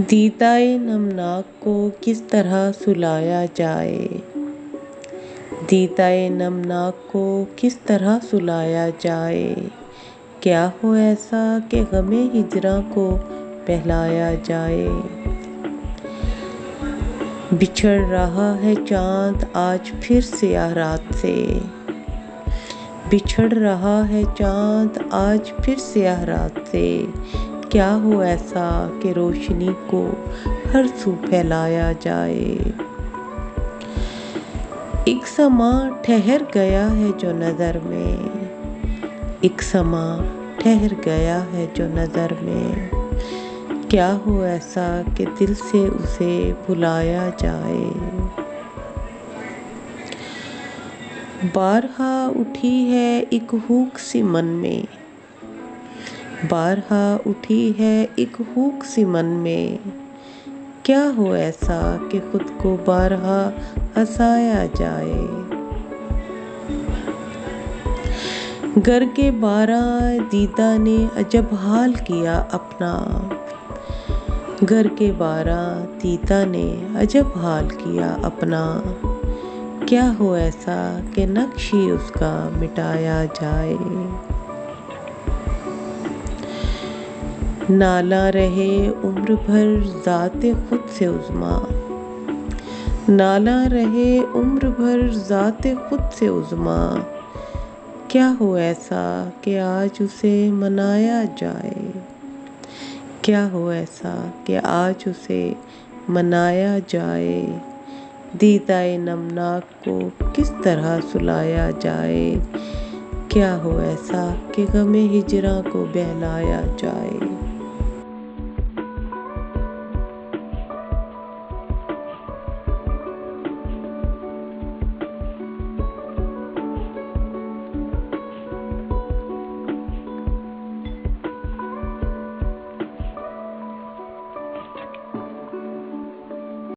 दीदाए नमनाक को किस तरह सुलाया जाए। दीदाए नमनाक को किस तरह सुलाया जाए। क्या हो ऐसा कि गमे हिजरा को बहलाया जाए। बिछड़ रहा है चाँद आज फिर स्याह रात से। बिछड़ रहा है चाँद आज फिर स्याह रात से। क्या हो ऐसा कि रोशनी को हर सू फैलाया जाए। एक समा ठहर गया है जो नज़र में। एक समा ठहर गया है जो नज़र में। क्या हो ऐसा कि दिल से उसे भुलाया जाए। बारहा उठी है एक हुक सी मन में। बारहा उठी है एक हुक सी मन में। क्या हो ऐसा कि खुद को बारहा हंसाया जाए। घर के बारह दीदा ने अजब हाल किया अपना। घर के बारह दीदा ने अजब हाल किया अपना। क्या हो ऐसा कि नक्श ही उसका मिटाया जाए। नाला रहे उम्र भर ज़ाते खुद से उज़्मा। नाला रहे उम्र भर ज़ाते खुद से उज़्मा। क्या हो ऐसा कि आज उसे मनाया जाए। क्या हो ऐसा कि आज उसे मनाया जाए। दीदाए नमनाक को किस तरह सुलाया जाए। क्या हो ऐसा कि गमे हिजरा को बहलाया जाए।